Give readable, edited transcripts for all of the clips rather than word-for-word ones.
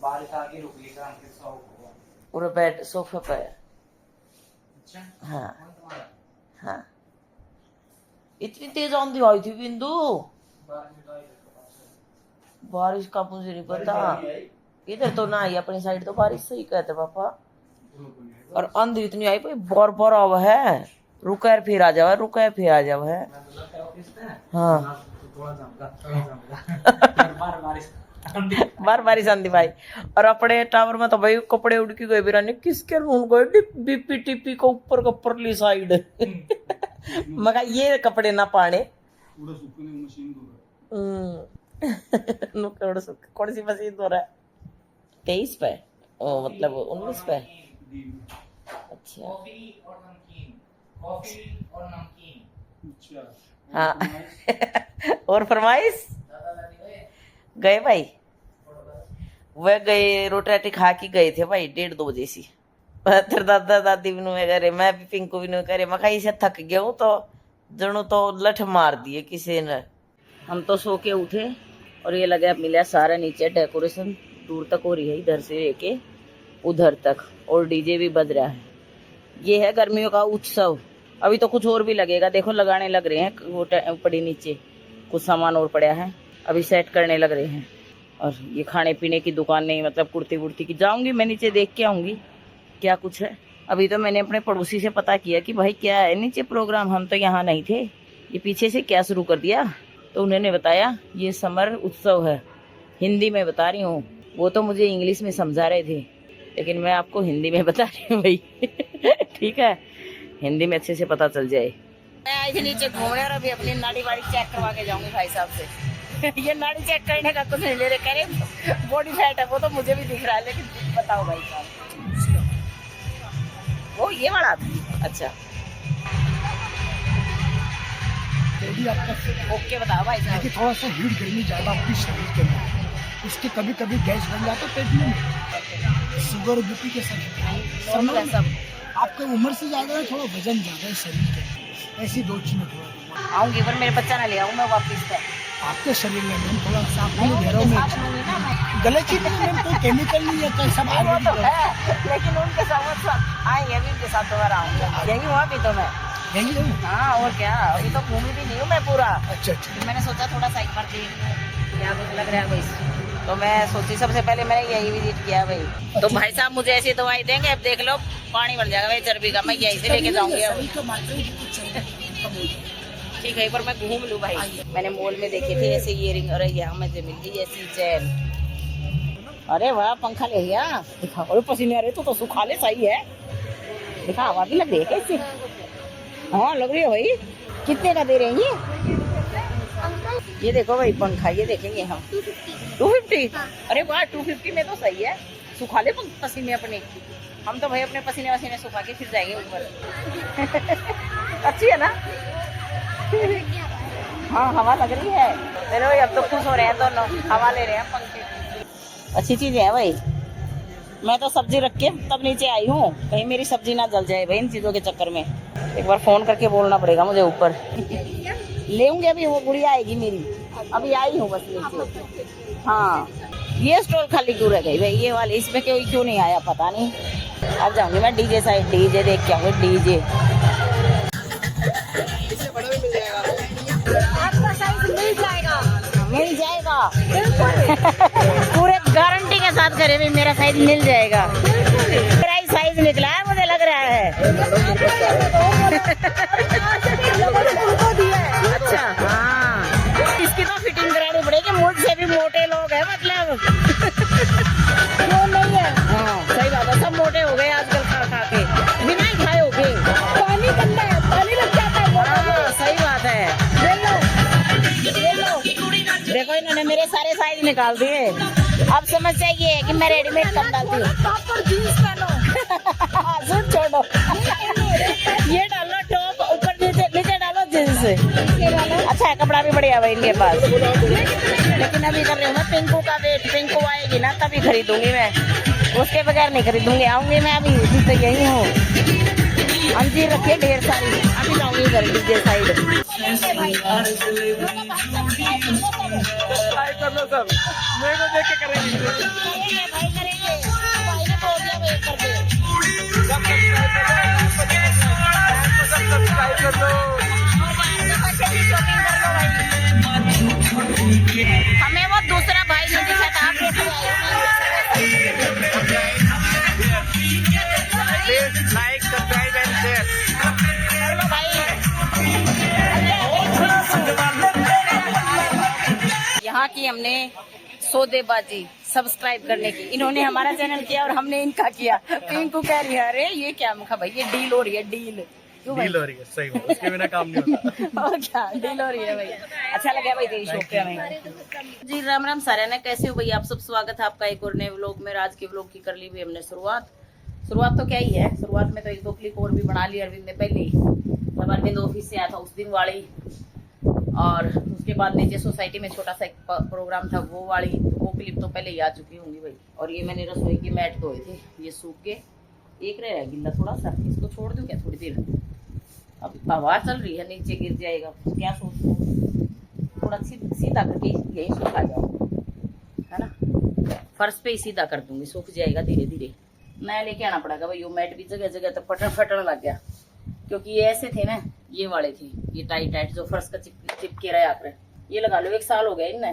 बारिश आके रुक गई काम के सौ हुआ पूरा बेड सोफे पे। अच्छा हाँ तुम्हारा हाँ। इतनी तेज आंधी आई थी बिंदु। बारिश का मुझे नहीं पता, इधर तो ना आई, अपनी साइड तो बारिश सही कहते पापा। और आंधी इतनी आई भाई, बार बार आव है, रुका है फिर आ जाओ, रुका है फिर आ जाओ है। हाँ बार बारिश आंधी भाई। और अपने टावर में तो भाई कपड़े उड़ के गए बिरानी, किसके रूम गए डीपी टीपी को ऊपर परली साइड। मगर ये कपड़े ना पाने कौन सी मशीन हो रहा है? 23 पे ओ मतलब 19 पे। अच्छा कॉफी और नमकीन अच्छा हाँ। और फरमाइश गए भाई, वह गए रोटी खा के गए थे भाई 1:30-2 बजे सी। फिर दादा दादी भी नुए करे, मैं भी पिंकू भी नुए करे, मैं कहीं से थक गया हूँ तो जणू तो लठ मार दिए किसी ने। हम तो सो के उठे और ये लगा मिला सारा नीचे डेकोरेशन दूर तक हो रही है, इधर से लेके उधर तक, और डीजे भी बज रहा है। ये है गर्मियों का उत्सव। अभी तो कुछ और भी लगेगा, देखो लगाने लग रहे हैं, वो पड़ी नीचे कुछ सामान और पड़ा है, अभी सेट करने लग रहे हैं। और ये खाने पीने की दुकान नहीं, मतलब कुर्ती वुर्ती की, जाऊंगी मैं नीचे देख के आऊंगी क्या कुछ है। अभी तो मैंने अपने पड़ोसी से पता किया कि भाई क्या है नीचे प्रोग्राम, हम तो यहाँ नहीं थे, ये पीछे से क्या शुरू कर दिया। तो उन्होंने बताया ये समर उत्सव है, हिंदी में बता रही हूँ, वो तो मुझे इंग्लिश में समझा रहे थे, लेकिन मैं आपको हिंदी में बता रही हूँ भाई। ठीक है, हिंदी में अच्छे से पता चल जाए। मैं आई थी नीचे घूमने और अभी अपनी नाड़ी वाड़ी चेक करवा के जाऊंगी भाई साहब से। ये नाड़ी चेक करने का कुछ नहीं ले रहे, कह रहे बॉडी फैट है, वो तो मुझे भी दिख रहा है, लेकिन बताओ भाई साहब वो ये वाला था। अच्छा ओके बताओ भाई साहब। देखिए थोड़ा सा हीट गर्मी ज्यादा आपकी शरीर के अंदर, इसके कभी कभी गैस बन जाता है पेट में, शुगर बीपी के साथ सब आपके उम्र से ज्यादा है, थोड़ा वजन ज्यादा है शरीर के अंदर, ऐसी दो चीजें थोड़ा आऊंगी, पर मेरे बच्चा ना ले आऊँ मैं वापिस पे। आपके शरीर में मैम थोड़ा सा आपके घरों में गलत चीज नहीं है, कोई केमिकल नहीं है, तो सब आयुर्वेदिक है। लेकिन उनके साथ आएंगे, अभी उनके साथ दोबारा आऊंगी, यही हुआ अभी तो मैं यही है। हाँ और क्या, अभी तो घूमी भी नहीं हूँ मैं पूरा। अच्छा अच्छा। तो मैंने सोचा थोड़ा सा एक बार देख लूं क्या कुछ लग रहा है भाई, तो मैं सोची सबसे पहले मैंने यही विजिट किया भाई। तो भाई साहब मुझे ऐसी दवाई देंगे, अब देख लो पानी बढ़ जाएगा भाई चर्बी का, मैं यही से लेके जाऊंगी अब। ठीक है, पर मैं घूम लूँ भाई। मैंने मॉल में देखे थे ऐसे इयरिंग, और यहाँ मुझे मिल गई ऐसी चैन। अरे वाह पंखा ले गया, दिखा, और पसीने आ रहे तो सुखा ले, सही है, दिखा हवा भी लग रही है कैसे। हाँ लग रही है भाई। कितने का दे रहे हैं ये देखो भाई पंखा, ये देखेंगे हम 250। अरे वाह 250 में तो सही है, सुखा ले पसीने अपने, हम तो भाई अपने पसीने वसीने सुखा के फिर जाएंगे ऊपर। अच्छी है ना। हाँ हवा लग रही है, चलो भाई अब तो खुश हो रहे हैं दोनों, हवा ले रहे हैं पंखे। अच्छी चीज है भाई। मैं तो सब्जी रख के तब नीचे आई हूँ, कहीं मेरी सब्जी ना जल जाए भाई इन चीजों के चक्कर में। एक बार फोन करके बोलना पड़ेगा मुझे ऊपर। लेंगे अभी, वो गुड़िया आएगी मेरी, अभी आई हूँ बस नीचे। हाँ ये स्टॉल खाली क्यों रह गई भाई, ये वाली, इसमें क्यों नहीं आया पता नहीं। अब जाऊंगी मैं डीजे साइड, डीजे देख के आऊंगी डीजे। आपका साइज मिल जाएगा, मिल जाएगा। पूरे गारंटी के साथ करे भी मेरा साइज मिल जाएगा। मेरा ही साइज निकला है मुझे लग रहा है। अच्छा हाँ, इसकी तो फिटिंग करानी पड़ेगी, मुझसे भी मोटे लोग हैं मतलब। क्यों नहीं है। हाँ सही बात है, सब मोटे हो गए आजकल खा खा के, बिना ही खाए हो गए। पानी गंदा है, पानी लग जाता है। हाँ सही बात है। ले लो। देखो इन्होंने मेरे सारे साइज निकाल दिए। अब समस्या ये है कि मैं रेडीमेड कम डालती हूँ। टॉप और जीन्स पहनो। सूट छोड़ो, ये डालो टॉप, ऊपर नीचे डालो जींस। अच्छा है, कपड़ा भी बढ़िया भाई इनके पास। लेकिन अभी कर रही हूँ मैं पिंकू का वेट, पिंकू आएगी ना तभी खरीदूंगी मैं, उसके बगैर नहीं खरीदूंगी। आऊंगी मैं अभी तो यही हूँ। अंजीर रखिए ढेर सारी, अभी जाऊंगी घर डीजे साइड। कर लो सब, मेरे को देख के करेंगे। करेंगे भाई करेंगे, भाई ने बोल दिया भाई कर दे। सब्सक्राइब कर लो। हमें वो दूसरा भाई नहीं दिखा था, आप कैसे please like, subscribe and share. यहाँ की हमने सौदेबाजी सब्सक्राइब करने की, इन्होंने हमारा चैनल किया और हमने इनका किया। पिंकू कह रही है अरे ये क्या मुखा भाई, ये डील हो रही है, डील डील हो रही है, सही बात, उसके बिना काम नहीं होता। और क्या डील हो रही है भाई। अच्छा लगा भाई तेरी शॉप पे हमें। जी राम राम सारे ने, कैसे हो भाई आप सब। स्वागत है आपका एक और नए व्लॉग में। आज के व्लॉग की कर ली भी हमने शुरुआत तो क्या ही है, शुरुआत में तो एक दो क्लिप और भी बना ली अरविंद ने पहले ही, जब अरविंद ऑफिस से आया था उस दिन वाली, और उसके बाद नीचे सोसाइटी में छोटा सा एक प्रोग्राम था वो वाली, तो वो क्लिप तो पहले ही आ चुकी होंगी भाई। और ये मैंने रसोई के मैट धोए थे, ये सूख के एक रह गिल्ला थोड़ा सा, इसको छोड़ दूं क्या थोड़ी देर। अब हवा चल रही है, नीचे गिर जाएगा, क्या सोचूं, थोड़ा सीधा करके यही सूखा जाओ, है ना, फर्श पे ही सीधा कर दूंगी, सूख जाएगा धीरे धीरे। नया लेके आना पड़ेगा भाई, वो मैट भी जगह जगह तो फटन लग गया, क्योंकि ये ऐसे थे ना, ये वाले थे, ये टाइट जो फर्श का चिपके रहे आप, ये लगा लो 1 साल हो गया इनने।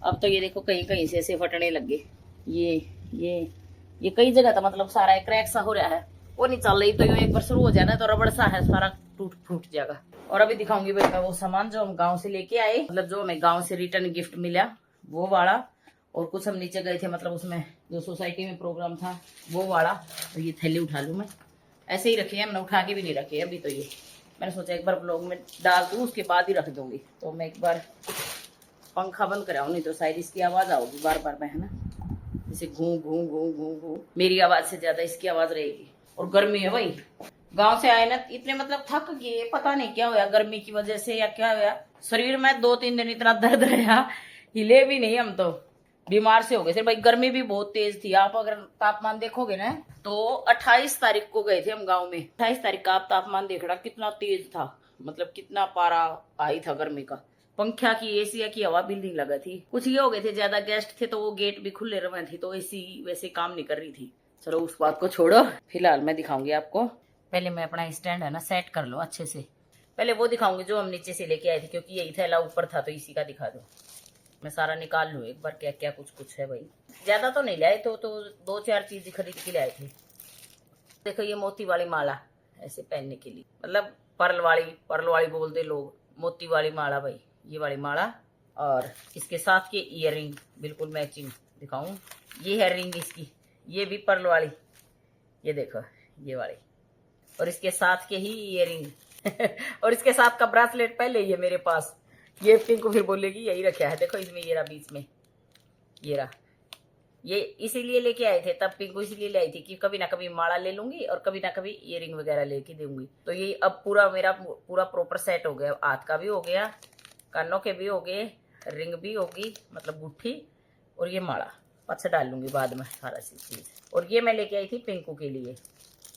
अब तो ये देखो कहीं कहीं से ऐसे फटने लग गए, ये कई जगह था, मतलब सारा क्रैक सा हो रहा है, वो नहीं चल रही, तो ये एक बार शुरू हो जाना तो रबड़ सा है, सारा फूट जाएगा। और अभी दिखाऊंगी भाई मैं वो सामान जो हम गांव से लेके आए, मतलब जो हमें गांव से रिटर्न गिफ्ट मिला वो वाला, और कुछ हम नीचे गए थे, मतलब उसमें जो सोसाइटी में प्रोग्राम था वो वाला। तो ये थैली उठा लूं मैं, ऐसे ही रखे हैं, मैंने उठा के भी नहीं रखे अभी, तो ये मैंने सोचा एक बार ब्लॉग में डाल दूं, उसके बाद ही रख दूंगी। तो मैं एक बार पंखा बंद कराऊं, नहीं तो शायद इसकी आवाज आओगी बार बार में, है ना, जैसे घू घू घू घू घू, मेरी आवाज से ज्यादा इसकी आवाज रहेगी। और गर्मी है भाई, गांव से आए ना इतने मतलब थक गए, पता नहीं क्या हुआ, गर्मी की वजह से या क्या हुआ, शरीर में 2-3 दिन इतना दर्द रहा, हिले भी नहीं, हम तो बीमार से हो गए थे भाई। गर्मी भी बहुत तेज थी, आप अगर तापमान देखोगे ना तो 28 तारीख को गए थे हम गांव में, 28 तारीख का आप तापमान देख रहा कितना तेज था, मतलब कितना पारा आई था गर्मी का। पंखा की एसी की हवा भी नहीं लगा थी। कुछ ये हो गए थे, ज्यादा गेस्ट थे तो वो गेट भी खुले रहे थे, तो एसी वैसे काम नहीं कर रही थी। चलो उस बात को छोड़ो, फिलहाल मैं दिखाऊंगी आपको। पहले मैं अपना स्टैंड है ना सेट कर लो अच्छे से, पहले वो दिखाऊंगी जो हम नीचे से लेके आए थे, क्योंकि यही थैला ऊपर था तो इसी का दिखा दो। मैं सारा निकाल लूँ एक बार, क्या क्या कुछ है भाई, ज्यादा तो नहीं लाए, तो 2-4 चीज खरीद के लाए थे। देखो ये मोती वाली माला ऐसे पहनने के लिए, मतलब पर्ल वाली बोलते लोग, मोती वाली माला भाई, ये वाली माला। और इसके साथ के ईयरिंग बिल्कुल मैचिंग दिखाऊं, ये है रिंग इसकी, ये भी पर्ल वाली, ये देखो ये वाली, और इसके साथ के ही ईयरिंग और इसके साथ का ब्रेसलेट पहले ही है मेरे पास, ये पिंकू फिर बोलेगी यही रखा है, देखो इसमें ये रहा बीच में, ये रहा, ये इसीलिए लेके आए थे तब, पिंकू इसीलिए ले आई थी कि कभी ना कभी माला ले लूंगी और कभी ना कभी ईयरिंग वगैरह लेके दूंगी। तो ये अब पूरा मेरा पूरा प्रॉपर सेट हो गया, हाथ का भी हो गया, कानों के भी हो गए, रिंग भी होगी मतलब गुट्ठी, और ये माला अच्छा डाल लूंगी बाद में सारा चीज। और ये मैं लेके आई थी पिंकू के लिए,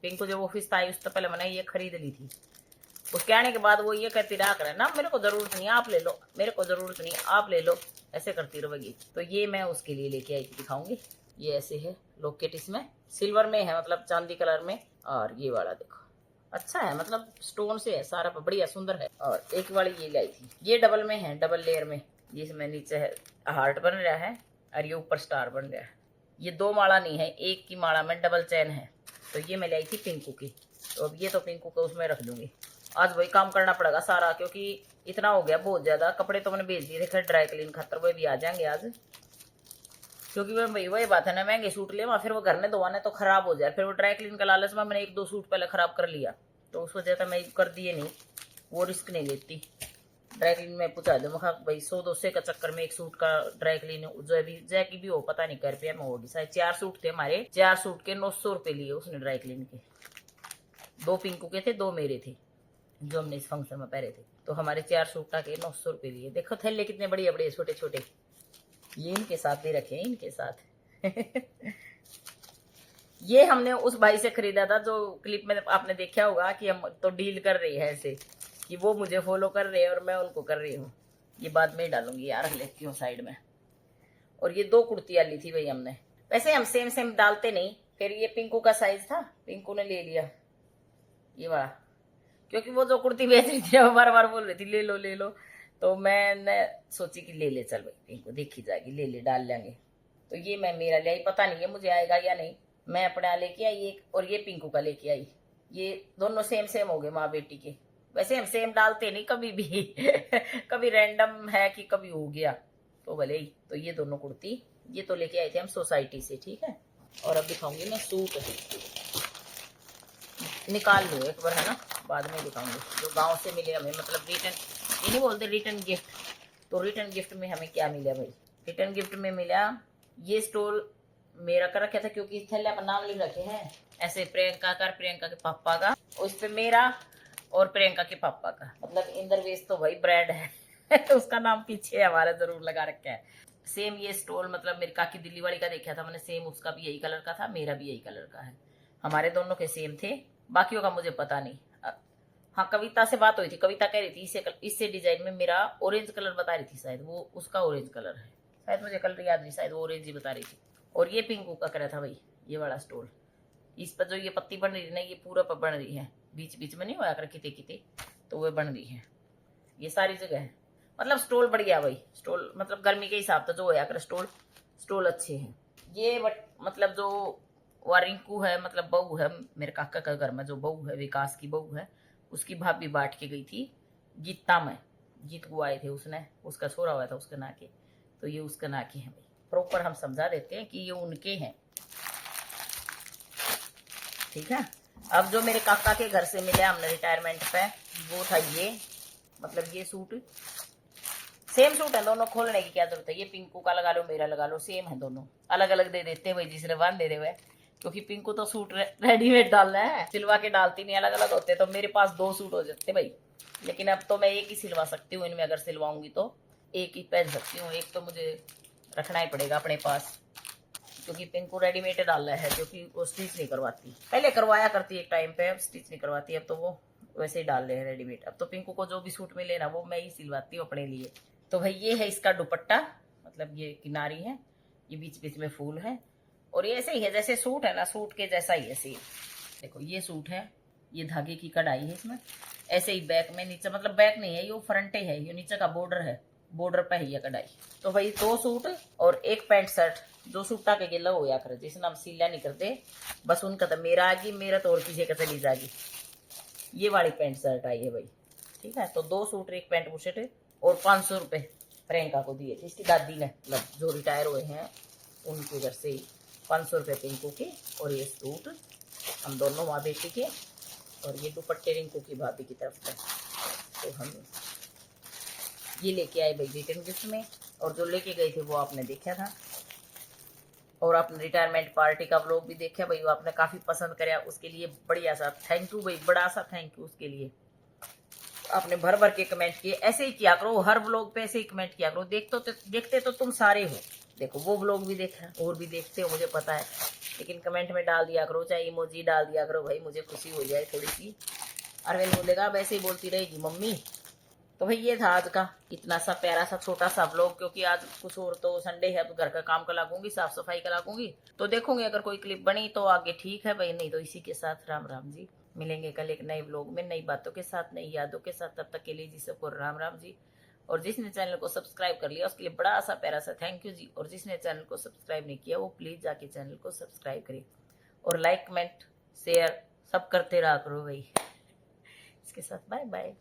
पिंकू जब ऑफिस था उससे पहले मैंने ये खरीद ली थी, उसके आने के बाद वो ये कहती रहा करे ना मेरे को जरूरत नहीं आप ले लो, मेरे को जरूरत नहीं आप ले लो, ऐसे करती रहेगी। तो ये मैं उसके लिए लेके आई थी, दिखाऊंगी। ये ऐसे है लॉकेट, इसमें सिल्वर में है, मतलब चांदी कलर में, और ये वाला देखो अच्छा है, मतलब स्टोन से है सारा, बढ़िया सुंदर है। और एक वाली ये लाई थी, ये डबल में है, डबल लेयर में, ये इसमें नीचे है हार्ट बन रहा है और ये ऊपर स्टार बन रहा है। ये 2 माला नहीं है, एक की माला में डबल चैन है। तो ये मैं लाई थी पिंकू की, तो अब ये तो पिंकू को उसमें रख दूंगी। आज वही काम करना पड़ेगा सारा, क्योंकि इतना हो गया बहुत ज्यादा। कपड़े तो मैंने भेज दिए थे ड्राई क्लीन खातर, वो भी आ जाएंगे आज, क्योंकि वही बात है ना, महंगे सूट ले फिर वो घर में धोवाने तो खराब हो जाए, फिर वो ड्राई क्लीन का लालच में मैंने 1-2 सूट पहले खराब कर लिया, तो उस वजह से मैं कर दिए नहीं, वो रिस्क नहीं लेती। ड्राई क्लीन में पूछा दो मैं भाई 100-200 का चक्कर में एक सूट का ड्राई क्लीन जो अभी जैकी भी हो पता नहीं कर रुपया में होगी, शायद 4 सूट थे हमारे, 4 सूट के 900 रुपये लिए उसने ड्राई क्लीन के। 2 पिंकू के थे, 2 मेरे थे जो हमने इस फंक्शन में पहने थे, तो हमारे 4 सूट के 900 रुपये लिए। देखो थैले कितने बढ़िया बढ़िया छोटे छोटे, ये इनके साथ दे रखे हैं, इनके साथ ये हमने उस भाई से खरीदा था जो क्लिप में आपने देखा होगा कि हम तो डील कर रही है ऐसे, कि वो मुझे फॉलो कर रहे हैं और मैं उनको कर रही हूँ। ये बाद में ही डालूंगी यार, लेती हूँ साइड में। और ये 2 कुर्तियां ली थी भाई हमने। वैसे हम सेम सेम डालते नहीं, फिर ये पिंकू का साइज था, पिंकू ने ले लिया ये वाला, क्योंकि वो जो कुर्ती बेच रही थी वो बार बार बोल रही थी ले लो ले लो, तो मैंने सोची कि ले ले चल भाई, पिंकू देखी जाएगी, ले ले डाल लेंगे। तो ये मैं मेरा ले आई, पता नहीं है मुझे आएगा या नहीं। मैं अपना लेके आई एक, और ये पिंकू का लेके आई। ये दोनों सेम सेम हो गए माँ बेटी के। वैसे हम सेम डालते नहीं कभी भी कभी रैंडम है कि कभी हो गया तो भले ही। तो ये दोनों कुर्ती ये तो लेके आए थे हम सोसाइटी से, ठीक है। और अब दिखाऊंगी मैं सूट, निकाल लो एक बार, है ना, बाद में दिखाऊंगी जो गांव से मिले हमें, मतलब रिटर्न, ये नहीं बोलते रिटर्न गिफ्ट। तो रिटर्न गिफ्ट में हमें क्या मिला भाई? रिटर्न गिफ्ट में मिला ये स्टोल मेरा कर रखा था, क्योंकि इस थैले पर नाम लिख रखे हैं ऐसे, प्रियंका का, प्रियंका के पापा का, उस पे मेरा और प्रियंका के पापा का, मतलब इंद्रवेश तो भाई ब्रांड है उसका नाम पीछे हमारा जरूर लगा रखा है। सेम ये स्टोल मतलब मेरी काकी दिल्ली वाली का देखा था मैंने, सेम उसका भी यही कलर का था, मेरा भी यही कलर का है, हमारे दोनों के सेम थे, बाकियों का मुझे पता नहीं। हाँ, कविता से बात हुई थी, कविता कह रही थी इससे डिजाइन में मेरा ऑरेंज कलर बता रही थी, शायद वो उसका ऑरेंज कलर है, शायद मुझे कलर याद नहीं, शायद वो ऑरेंज ही बता रही थी। और ये पिंकू का करा था भाई ये वाला स्टोल, इस पर जो ये पत्ती बन रही है ना, ये पूरा पर बन रही है, बीच बीच में नहीं होया कर किते किते, तो वो बन रही है, ये सारी जगह है। मतलब स्टोल बढ़िया भाई, स्टोल मतलब गर्मी के हिसाब से जो होया कर स्टोल अच्छे हैं। ये मतलब जो वारिंकू है, मतलब बहू है मेरे काका का घर में, जो बहू है विकास की बहू है, उसकी भाभी बांट के गई थी गीता में, जीत को आए थे, उसने उसका छोरा हुआ था उसके नाके, तो ये उसके नाके हैं भाई, प्रॉपर हम समझा देते हैं कि ये उनके हैं, ठीक है। अब जो मेरे काका के घर से मिला हमने रिटायरमेंट पे, वो था ये, मतलब ये सूट, सेम सूट है दोनों, खोलने की क्या जरूरत है, ये पिंकू का लगा लो मेरा लगा लो, सेम है दोनों, अलग अलग दे देते हैं भाई जिसने बांध दे हुए, क्योंकि पिंकू तो सूट रेडीमेड डालना है, सिलवा के डालती नहीं, अलग अलग होते, तो मेरे पास 2 सूट हो जाते भाई, लेकिन अब तो मैं एक ही सिलवा सकती हूँ, इनमें अगर सिलवाऊंगी तो एक ही पहन सकती हूँ, एक तो मुझे रखना ही पड़ेगा अपने पास, क्योंकि पिंकू रेडीमेड डाल रहा है, क्योंकि वो स्टिच नहीं करवाती, पहले करवाया करती एक टाइम पे, अब स्टिच नहीं करवाती, अब तो वो वैसे ही डाल रहे हैं रेडीमेड। अब तो पिंकू को जो भी सूट मिले ना वो मैं ही सिलवाती हूँ अपने लिए। तो भाई ये है इसका दुपट्टा, मतलब ये किनारी है, ये बीच बीच में फूल है, और ये ऐसे ही है जैसे सूट है ना, सूट के जैसा ही है सेम। देखो ये सूट है, ये धागे की कढ़ाई है इसमें, ऐसे ही बैक में नीचे, मतलब बैक नहीं है ये फ्रंटे है, ये नीचे का बॉर्डर है, बॉर्डर पे है ये कढ़ाई। तो भाई 2 सूट और एक पैंट शर्ट, जो सूटा के गिला होया करे, जिसने हम सिला नहीं करते, बस उनका तो मेरा आगी, मेरा तो और किसी का चली जाएगी। ये वाली पैंट शर्ट आई है भाई, ठीक है। तो 2 सूट एक पैंट बुशर्ट, और 500 रुपये प्रियंका को दिए थे इसकी दादी ने, मतलब जो रिटायर हुए हैं उनके घर से ही 500 रुपये पिंकू के, और ये सूट हम दोनों माँ बेटी के, और ये दुपट्टे रिंकू की भाभी की तरफ से। तो हम ये लेके आए भाई रिटर्न गिफ्ट में, और जो लेके गए थे वो आपने देखा था, और आपने रिटायरमेंट पार्टी का व्लॉग भी देखा भाई, वो आपने काफ़ी पसंद कराया, उसके लिए बढ़िया सा थैंक यू भाई, बड़ा सा थैंक यू उसके लिए। आपने भर भर के कमेंट किए, ऐसे ही किया करो, हर व्लॉग पे ऐसे ही कमेंट किया करो, देखते तो तुम सारे हो, देखो वो व्लॉग भी देखा और भी देखते हो मुझे पता है, लेकिन कमेंट में डाल दिया करो, चाहे इमोजी डाल दिया करो भाई, मुझे खुशी हो जाए थोड़ी सी। अरविंद बोलेगा वैसे ही बोलती रहेगी मम्मी। तो भाई ये था आज का इतना सा प्यारा सा छोटा सा व्लॉग, क्योंकि आज कुछ और तो संडे है, तो घर का काम का लागूंगी, साफ सफाई का लागूंगी, तो देखूंगी अगर कोई क्लिप बनी तो आगे ठीक है भाई, नहीं तो इसी के साथ राम राम जी। मिलेंगे कल एक नए व्लॉग में, नई बातों के साथ, नई यादों के साथ, तब तक के लिए जी सबको राम राम जी। और जिसने चैनल को सब्सक्राइब कर लिया उसके लिए बड़ा सा प्यारा सा थैंक यू जी, और जिसने चैनल को सब्सक्राइब नहीं किया वो प्लीज जाके चैनल को सब्सक्राइब करिए, और लाइक कमेंट शेयर सब करते रहा करो भाई। इसके साथ बाय बाय।